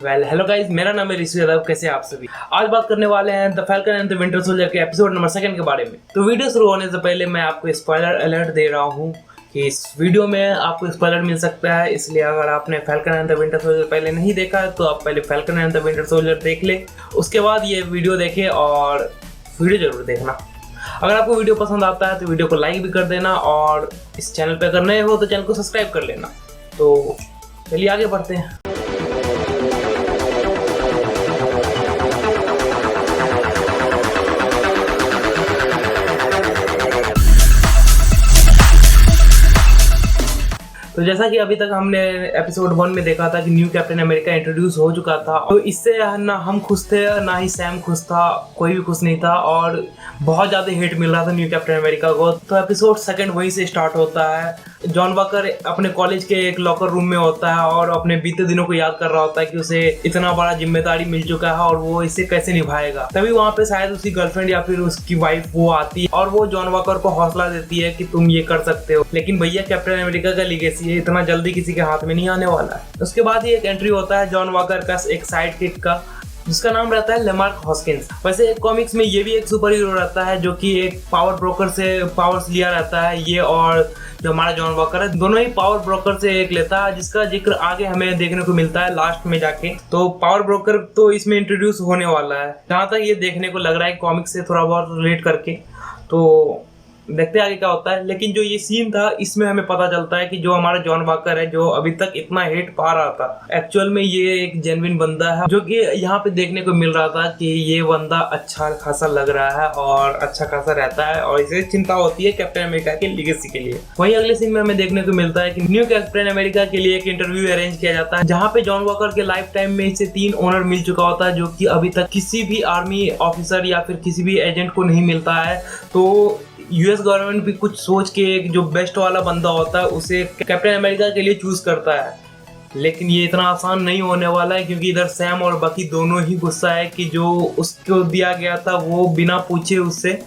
Hello guys, मेरा नाम है ऋषि यादव। कैसे हैं आप सभी। आज बात करने वाले हैं the falcon and the winter soldier के एपिसोड नंबर 2 के बारे में। तो वीडियो शुरू होने से पहले मैं आपको स्पॉइलर अलर्ट दे रहा हूं कि इस वीडियो में आपको स्पॉइलर मिल सकता है। इसलिए अगर आपने falcon and the winter soldier पहले नहीं देखा है तो आप पहले falcon and the winter soldier देख ले, उसके बाद ये वीडियो देखें और वीडियो जरूर देखना। अगर आपको वीडियो पसंद आता है तो वीडियो को लाइक भी कर देना और इस चैनल पे अगर नए हो तो चैनल को सब्सक्राइब कर लेना। तो चलिए आगे बढ़ते हैं। तो जैसा कि अभी तक हमने एपिसोड 1 में देखा था कि न्यू कैप्टन अमेरिका इंट्रोड्यूस हो चुका था, तो इससे ना हम खुश थे ना ही सैम खुश था, कोई भी खुश नहीं था और बहुत ज़्यादा हेट मिल रहा था न्यू कैप्टन अमेरिका को। तो एपिसोड 2 वहीं से स्टार्ट होता है। जॉन वॉकर अपने कॉलेज के एक लॉकर रूम में होता है और अपने बीते दिनों को याद कर रहा होता है कि उसे इतना बड़ा जिम्मेदारी मिल चुका है और वो इसे कैसे निभाएगा। तभी वहाँ पे शायद उसकी गर्लफ्रेंड या फिर उसकी वाइफ वो आती है और वो जॉन वॉकर को हौसला देती है कि तुम ये कर सकते हो। लेकिन भैया, कैप्टन अमेरिका का लीगेसी इतना जल्दी किसी के हाथ में नहीं आने वाला है। उसके बाद ही एक एंट्री होता है जॉन वॉकर का एक साइड किक का, जिसका नाम रहता है लेमार्क हॉस्किंस। वैसे कॉमिक्स में ये भी एक सुपर हीरो रहता है जो कि एक पावर ब्रोकर से पावर्स लिया रहता है। ये और जो हमारा जॉन वॉकर है दोनों ही पावर ब्रोकर से एक लेता है, जिसका जिक्र आगे हमें देखने को मिलता है लास्ट में जाके। तो पावर ब्रोकर तो इसमें इंट्रोड्यूस होने वाला है, जहाँ तक ये देखने को लग रहा है कॉमिक्स से थोड़ा बहुत रिलेट करके। तो देखते आगे क्या होता है। लेकिन जो ये सीन था इसमें हमें पता चलता है कि जो हमारा जॉन वॉकर है, जो अभी तक इतना हेट पा रहा था, एक्चुअल में ये एक जेन्युइन बंदा है। जो कि यहाँ पे देखने को मिल रहा था कि ये बंदा अच्छा खासा लग रहा है और अच्छा खासा रहता है और इसे चिंता होती है कैप्टन अमेरिका के लीगेसी के लिए। वहीं अगले सीन में हमें देखने को मिलता है कि न्यू कैप्टन अमेरिका के लिए एक इंटरव्यू अरेंज किया जाता है, जहाँ पे जॉन वॉकर के लाइफ टाइम में इसे 3 ऑनर मिल चुका होता है, जो कि अभी तक किसी भी आर्मी ऑफिसर या फिर किसी भी एजेंट को नहीं मिलता है। तो यूएस गवर्नमेंट भी कुछ सोच के एक जो बेस्ट वाला बंदा होता है उसे कैप्टन अमेरिका के लिए चूज करता है। लेकिन ये इतना आसान नहीं होने वाला है, क्योंकि इधर सैम और बाकी दोनों ही गुस्सा है कि जो उसको दिया गया था वो बिना पूछे उससे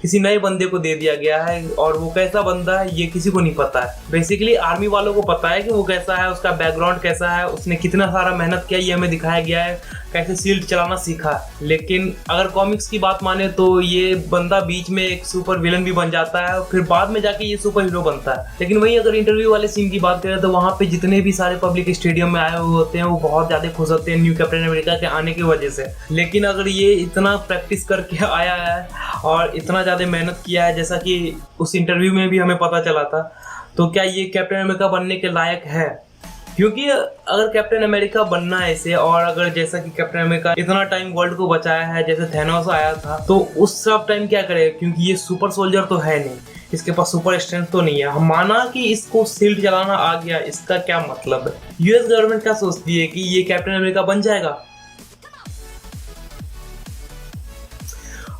किसी नए बंदे को दे दिया गया है और वो कैसा बंदा है ये किसी को नहीं पता है। बेसिकली आर्मी वालों को पता है कि वो कैसा है, उसका बैकग्राउंड कैसा है, उसने कितना सारा मेहनत किया ये हमें दिखाया गया है, कैसे शील्ड चलाना सीखा। लेकिन अगर कॉमिक्स की बात माने तो ये बंदा बीच में एक सुपर विलन भी बन जाता है और फिर बाद में जाके ये सुपर हीरो बनता है। लेकिन वहीं अगर इंटरव्यू वाले सीन की बात करें तो वहाँ पे जितने भी सारे पब्लिक स्टेडियम में आए हुए होते हैं वो बहुत ज्यादा खुश होते हैं न्यू कैप्टन अमेरिका के आने की वजह से। लेकिन अगर ये इतना प्रैक्टिस करके आया है और इतना ज्यादा मेहनत किया है, जैसा कि उस इंटरव्यू में भी हमें पता चला था, तो क्या ये कैप्टन अमेरिका बनने के लायक है? क्योंकि अगर कैप्टन अमेरिका बनना है इसे, और अगर जैसा कि कैप्टन अमेरिका इतना टाइम वर्ल्ड को बचाया है, जैसे थैनोस आया था, तो उस सब टाइम क्या करेगा? क्योंकि ये सुपर सोल्जर तो है नहीं, इसके पास सुपर स्ट्रेंथ तो नहीं है। हम माना कि इसको शील्ड चलाना आ गया, इसका क्या मतलब है? यूएस गवर्नमेंट क्या सोचती है कि ये कैप्टन अमेरिका बन जाएगा?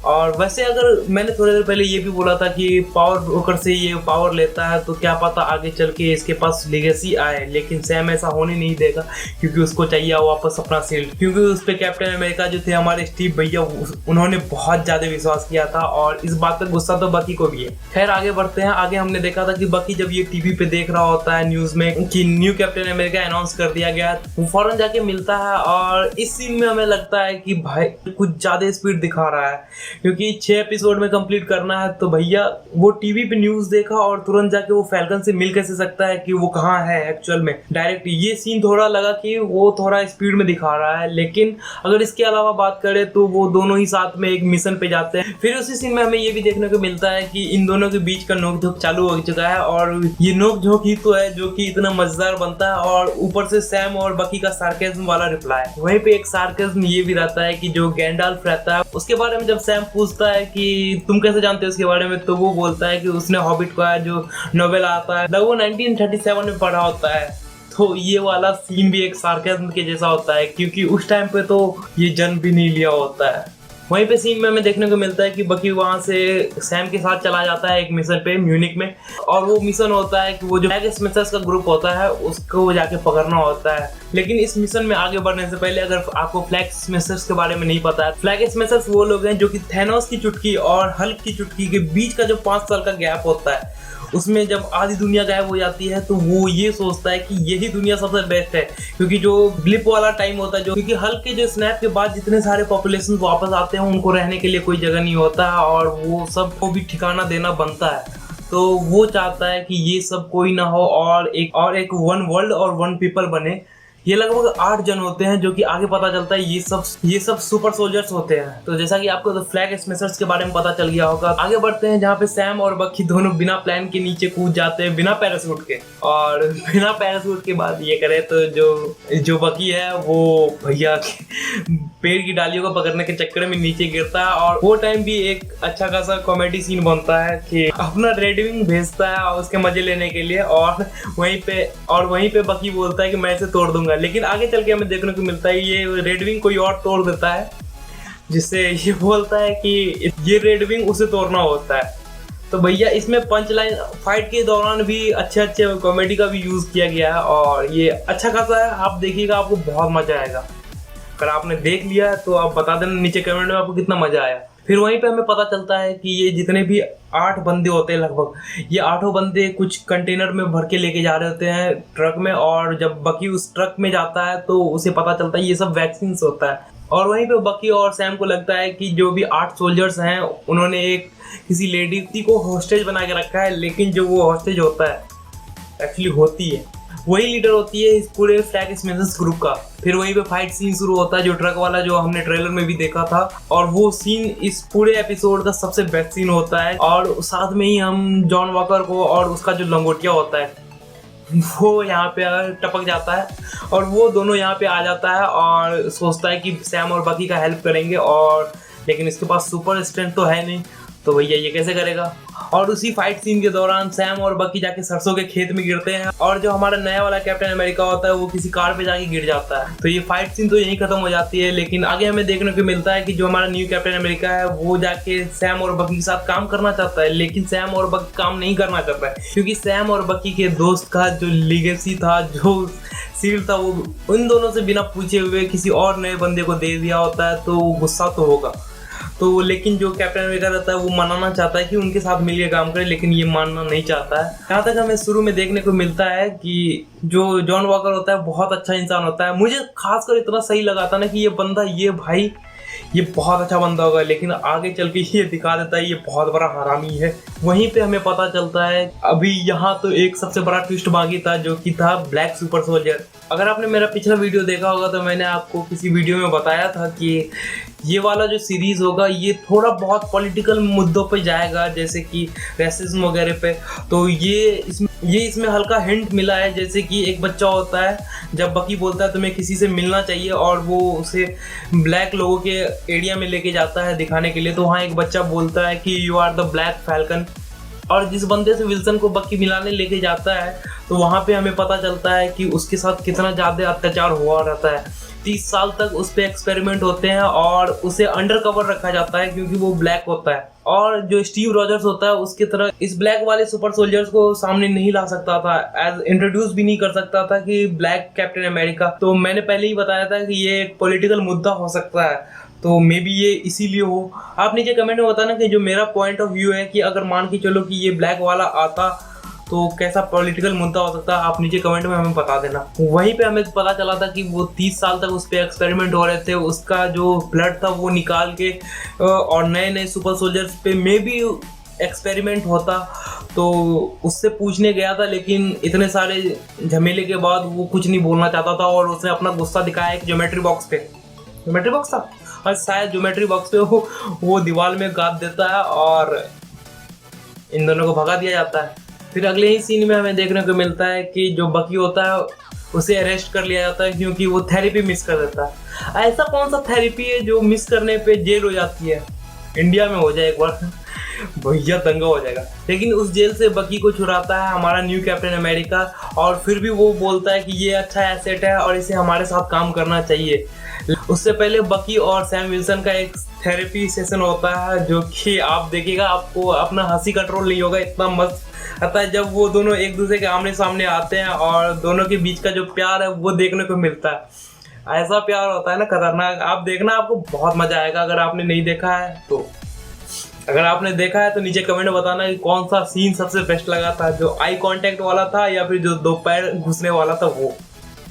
और वैसे अगर मैंने थोड़ी देर पहले ये भी बोला था कि पावर ब्रोकर से ये पावर लेता है तो क्या पता आगे चल के इसके पास लीगेसी आए, लेकिन सैम ऐसा होने नहीं देगा क्योंकि उसको चाहिए वापस अपना शील्ड। क्योंकि उस पर कैप्टन अमेरिका जो थे हमारे स्टीव भैया, उन्होंने बहुत ज़्यादा विश्वास किया था और इस बात का गुस्सा तो बकी को भी है। खैर आगे बढ़ते हैं। आगे हमने देखा था कि बकी जब ये टीवी पे देख रहा होता है न्यूज़ में कि न्यू कैप्टन अमेरिका अनाउंस कर दिया गया, वो फौरन जाके मिलता है और इस सीन में हमें लगता है कि भाई कुछ ज़्यादा स्पीड दिखा रहा है, क्योंकि 6 एपिसोड में कंप्लीट करना है। तो भैया वो टीवी पे न्यूज़ देखा और तुरंत जाके वो फैल्कन से मिल कैसे सकता है कि वो कहाँ है एक्चुअल में। डायरेक्ट ये सीन थोड़ा लगा कि वो थोड़ा स्पीड में दिखा रहा है। लेकिन अगर इसके अलावा बात करें तो वो दोनों ही साथ में एक मिशन पे जाते हैं। फिर उसी सीन में हमें ये भी देखने को मिलता है कि इन दोनों के बीच का नोक-झोंक चालू हो चुका है और ये नोक-झोंक ही तो है जो कि इतना मजेदार बनता है। और ऊपर से सैम और बकी का सार्केज्म वाला रिप्लाई। वहीं पे एक सार्केज्म ये भी रहता है कि जो गैंडाल्फ रहता है उसके बारे में जब सैम पूछता है कि तुम कैसे जानते हो उसके बारे में, तो वो बोलता है कि उसने हॉबिट का जो नोवेल आता है वो 1937 में पढ़ा होता है। तो ये वाला सीन भी एक सार्केज्म के जैसा होता है, क्योंकि उस टाइम पे तो ये जन्म भी नहीं लिया होता है। वहीं पे सीन में हमें देखने को मिलता है कि बकी वहाँ से सैम के साथ चला जाता है एक मिशन पे म्यूनिक में, और वो मिशन होता है कि वो जो फ्लैग स्मैशर्स का ग्रुप होता है उसको जाके पकड़ना होता है। लेकिन इस मिशन में आगे बढ़ने से पहले अगर आपको फ्लैग स्मैशर्स के बारे में नहीं पता है, फ्लैग स्मैशर्स वो लोग हैं जो कि थैनोस की चुटकी और हल्क की चुटकी के बीच का जो 5 साल का गैप होता है उसमें जब आधी दुनिया गायब हो जाती है तो वो ये सोचता है कि यही दुनिया सबसे बेस्ट है, क्योंकि जो ब्लिप वाला टाइम होता है, जो क्योंकि हल्क के जो स्नैप के बाद जितने सारे पॉपुलेशन वापस आते हैं उनको रहने के लिए कोई जगह नहीं होता है और वो सबको भी ठिकाना देना बनता है। तो वो चाहता है कि ये सब कोई ना हो और एक वन वर्ल्ड और वन पीपल बने। ये लगभग 8 जन होते हैं, जो कि आगे पता चलता है ये सब सुपर सोल्जर्स होते हैं। तो जैसा कि आपको फ्लैग स्मैशर्स के बारे में पता चल गया होगा, आगे बढ़ते हैं जहाँ पे सैम और बकी दोनों बिना प्लान के नीचे कूद जाते हैं बिना पैराशूट के। और बिना पैराशूट के बाद ये करे तो जो बकी है वो भैया पेड़ की डालियों को पकड़ने के चक्कर में नीचे गिरता है। और वो टाइम भी एक अच्छा खासा कॉमेडी सीन बनता है कि अपना रेड विंग भेजता है उसके मजे लेने के लिए, और वहीं पे बकी बोलता है कि मैं इसे तोड़ दूंगा। लेकिन आगे चल के हमें देखने को मिलता है ये रेड विंग कोई और तोड़ देता है, जिससे ये बोलता है कि ये रेड विंग उसे तोड़ना होता है। तो भैया इसमें पंच लाइन फाइट के दौरान भी अच्छे कॉमेडी का भी यूज किया गया है और ये अच्छा खासा है। आप देखिएगा, आपको बहुत मजा आएगा। अगर आपने देख लिया है तो आप बता देना नीचे कमेंट में आपको कितना मजा आया। फिर वहीं पे हमें पता चलता है कि ये जितने भी 8 बंदे होते हैं लगभग, ये 8 बंदे कुछ कंटेनर में भर के लेके जा रहे होते हैं ट्रक में, और जब बकी उस ट्रक में जाता है तो उसे पता चलता है ये सब वैक्सीन होता है। और वहीं पे बकी और सैम को लगता है कि जो भी 8 सोल्जर्स हैं उन्होंने किसी लेडी को हॉस्टेज बना के रखा है, लेकिन जो वो हॉस्टेज होता है एक्चुअली होती है वही लीडर होती है इस पूरे फ्लैग स्मैशर्स ग्रुप का। फिर वहीं पे फाइट सीन शुरू होता है, जो ट्रक वाला जो हमने ट्रेलर में भी देखा था, और वो सीन इस पूरे एपिसोड का सबसे बेस्ट सीन होता है। और साथ में ही हम जॉन वॉकर को और उसका जो लंगोटिया होता है वो यहाँ पे टपक जाता है, और वो दोनों यहाँ पे आ जाता है और सोचता है कि सैम और बकी का हेल्प करेंगे, और लेकिन इसके पास सुपर स्ट्रेंथ तो है नहीं, तो भैया ये कैसे करेगा। और उसी फाइट सीन के दौरान सैम और बकी जाके सरसों के खेत में गिरते हैं, और जो हमारा नया वाला कैप्टन अमेरिका होता है वो किसी कार पे जाके गिर जाता है। तो ये फाइट सीन तो यहीं खत्म हो जाती है। लेकिन आगे हमें देखने को मिलता है कि जो हमारा न्यू कैप्टन अमेरिका है वो जाके सैम और बकी के साथ काम करना चाहता है, लेकिन सैम और बकी काम नहीं करना चाहता है, क्योंकि सैम और बकी के दोस्त का जो लीगेसी था, जो सील था, वो उन दोनों से बिना पूछे हुए किसी और नए बंदे को दे दिया होता है। तो गुस्सा तो होगा, तो लेकिन जो कैप्टन अमेरिका रहता है वो मनाना चाहता है कि उनके साथ मिलकर काम करे, लेकिन ये मानना नहीं चाहता है। यहाँ तक हमें शुरू में देखने को मिलता है कि जो जॉन वॉकर होता है बहुत अच्छा इंसान होता है। मुझे खासकर इतना सही लगा था ना कि ये बहुत अच्छा बंदा होगा, लेकिन आगे चल के ये दिखा देता है ये बहुत बड़ा हरामी है। वहीं पे हमें पता चलता है अभी यहाँ तो एक सबसे बड़ा ट्विस्ट बाकी था, जो कि था ब्लैक सुपर सोल्जर। अगर आपने मेरा पिछला वीडियो देखा होगा तो मैंने आपको किसी वीडियो में बताया था कि ये वाला जो सीरीज होगा ये थोड़ा बहुत पॉलिटिकल मुद्दों पे जाएगा, जैसे कि रेसिज्म वगैरह पे। तो ये इसमें हल्का हिंट मिला है, जैसे कि एक बच्चा होता है, जब बकी बोलता है तुम्हें किसी से मिलना चाहिए और वो उसे ब्लैक लोगों के एरिया में लेके जाता है दिखाने के लिए, तो वहाँ एक बच्चा बोलता है कि you are the black falcon. और जिस बंदे से विल्सन को बकी मिलाने लेके जाता है तो वहाँ पे हमें पता चलता है कि उसके साथ कितना ज़्यादा अत्याचार हुआ रहता है। 30 साल तक उस पर एक्सपेरिमेंट होते हैं और उसे अंडर कवर रखा जाता है क्योंकि वो ब्लैक होता है। और जो स्टीव रॉजर्स होता है उसकी तरह इस ब्लैक वाले सुपर सोल्जर्स को सामने नहीं ला सकता था, एज इंट्रोड्यूस भी नहीं कर सकता था कि ब्लैक कैप्टन अमेरिका। तो मैंने पहले ही बताया था कि ये एक पॉलिटिकल मुद्दा हो सकता है, तो मे बी ये इसीलिए हो। आप नीचे कमेंट में बताना कि जो मेरा पॉइंट ऑफ व्यू है कि अगर मान के चलो कि ये ब्लैक वाला आता तो कैसा पॉलिटिकल मुद्दा हो सकता है, आप नीचे कमेंट में हमें बता देना। वहीं पे हमें पता चला था कि वो 30 साल तक उस पर एक्सपेरिमेंट हो रहे थे, उसका जो ब्लड था वो निकाल के और नए नए सुपर सोल्जर्स पे मे बी एक्सपेरिमेंट होता। तो उससे पूछने गया था, लेकिन इतने सारे झमेले के बाद वो कुछ नहीं बोलना चाहता था और उसने अपना गुस्सा दिखाया एक ज्योमेट्री बॉक्स पे। ज्योमेट्री बॉक्स था और शायद ज्योमेट्री बॉक्स पे वो दीवार में गाड़ देता है और इन दोनों को भगा दिया जाता है। फिर अगले ही सीन में हमें देखने को मिलता है कि जो बकी होता है उसे अरेस्ट कर लिया जाता है क्योंकि वो थेरेपी मिस कर देता है। ऐसा कौन सा थेरेपी है जो मिस करने पे जेल हो जाती है? इंडिया में हो जाए एक बार भैया दंगा हो जाएगा। लेकिन उस जेल से बकी को छुड़ाता है हमारा न्यू कैप्टन अमेरिका, और फिर भी वो बोलता है कि ये अच्छा एसेट है और इसे हमारे साथ काम करना चाहिए। उससे पहले बकी और सैम विल्सन का एक थेरेपी सेशन होता है जो कि आप देखिएगा, आपको अपना हंसी कंट्रोल नहीं होगा, इतना मस्त आता है जब वो दोनों एक दूसरे के आमने सामने आते हैं और दोनों के बीच का जो प्यार है वो देखने को मिलता है। ऐसा प्यार होता है ना खतरनाक, आप देखना, आपको बहुत मजा आएगा। अगर आपने नहीं देखा है तो अगर आपने देखा है तो नीचे कमेंट में बताना कि कौन सा सीन सबसे बेस्ट लगा था, जो आई कांटेक्ट वाला था या फिर जो 2 पैर घुसने वाला था वो,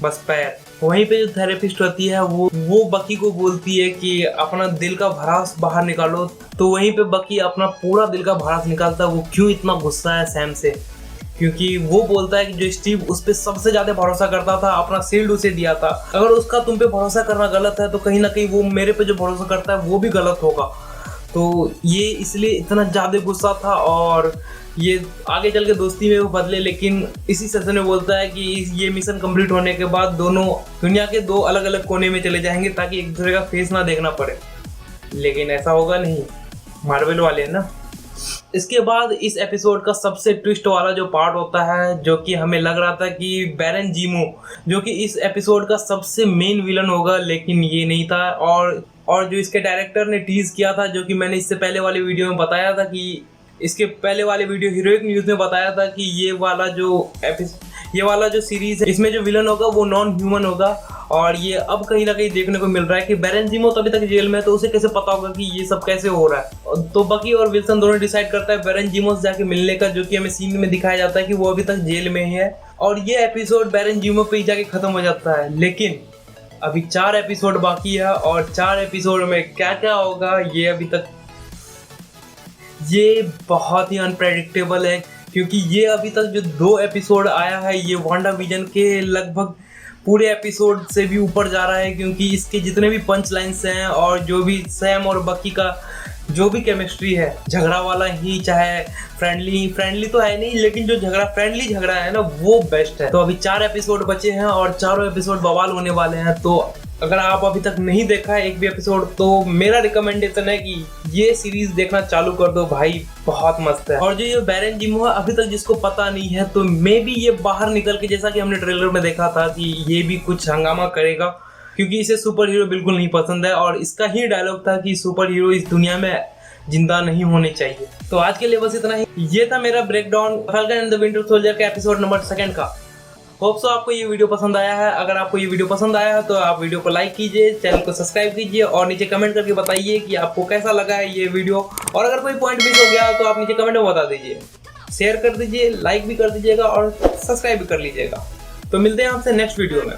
बस पैर। वहीं पे जो थेरेपिस्ट होती है वो बकी को बोलती है कि अपना दिल का भड़ास बाहर निकालो, तो वहीं पे बकी अपना पूरा दिल का भड़ास निकालता है। वो क्यों इतना गुस्सा है सैम से, क्योंकि वो बोलता है कि जो स्टीव उस पर सबसे ज्यादा भरोसा करता था, अपना शील्ड उसे दिया था, अगर उसका तुम पे भरोसा करना गलत है तो कहीं ना कहीं वो मेरे पे जो भरोसा करता है वो भी गलत होगा। तो ये इसलिए इतना ज्यादा गुस्सा था और ये आगे चल के दोस्ती में वो बदले। लेकिन इसी सेशन में बोलता है कि ये मिशन कंप्लीट होने के बाद दोनों दुनिया के 2 अलग अलग कोने में चले जाएंगे ताकि एक दूसरे का फेस ना देखना पड़े, लेकिन ऐसा होगा नहीं, मार्वल वाले हैं ना। इसके बाद इस एपिसोड का सबसे ट्विस्ट वाला जो पार्ट होता है, जो कि हमें लग रहा था कि बैरन जीमो जो कि इस एपिसोड का सबसे मेन विलन होगा, लेकिन ये नहीं था। और जो इसके डायरेक्टर ने टीज किया था, जो कि मैंने इससे पहले वाले वीडियो में बताया था कि इसके पहले वाले वीडियो हीरोइक न्यूज़ में बताया था कि ये वाला जो सीरीज है इसमें जो विलन होगा वो नॉन ह्यूमन होगा। और ये अब कहीं ना कहीं देखने को मिल रहा है कि बैरन जीमो तो अभी तक जेल में है, तो उसे कैसे पता होगा कि ये सब कैसे हो रहा है। तो बकी और विल्सन दोनों डिसाइड करता है बैरन जीमो से जाके मिलने का, जो कि हमें सीन में दिखाया जाता है कि वो अभी तक जेल में ही है। और ये एपिसोड बैरन जीमो पे ही जाके खत्म हो जाता है। लेकिन अभी 4 एपिसोड बाकी है और 4 एपिसोड में क्या क्या होगा ये अभी तक ये बहुत ही अनप्रेडिक्टेबल है, क्योंकि ये अभी तक जो 2 एपिसोड आया है ये वांडा विजन के लगभग पूरे एपिसोड से भी ऊपर जा रहा है, क्योंकि इसके जितने भी पंच लाइन्स हैं और जो भी सैम और बकी का जो भी केमिस्ट्री है, झगड़ा वाला ही, चाहे फ्रेंडली तो है नहीं, लेकिन जो फ्रेंडली झगड़ा है ना वो बेस्ट है। तो अभी 4 एपिसोड बचे हैं और चारों एपिसोड बवाल होने वाले हैं। तो अगर आप अभी तक नहीं देखा है एक भी एपिसोड, तो मेरा रिकमेंडेशन है कि ये सीरीज देखना चालू कर दो भाई, बहुत मस्त है। और जो ये बैरन जीमो है अभी तक जिसको पता नहीं है, तो मे बी ये बाहर निकल के, जैसा कि हमने ट्रेलर में देखा था कि ये भी कुछ हंगामा करेगा, क्योंकि इसे सुपर हीरो बिल्कुल नहीं पसंद है। और इसका ही डायलॉग था कि सुपर हीरो इस दुनिया में जिंदा नहीं होने चाहिए। तो आज के लिए बस इतना ही। ये था मेरा breakdown falcon and the winter soldier के एपिसोड नंबर 2 का। होप सो आपको ये वीडियो पसंद आया है। अगर आपको ये वीडियो पसंद आया है तो आप वीडियो को लाइक कीजिए, चैनल को सब्सक्राइब कीजिए और नीचे कमेंट करके बताइए कि आपको कैसा लगा है ये वीडियो। और अगर कोई पॉइंट मिस हो गया तो आप नीचे कमेंट में बता दीजिए, शेयर कर दीजिए, लाइक भी कर दीजिएगा और सब्सक्राइब भी कर लीजिएगा। तो मिलते हैं आपसे नेक्स्ट वीडियो में।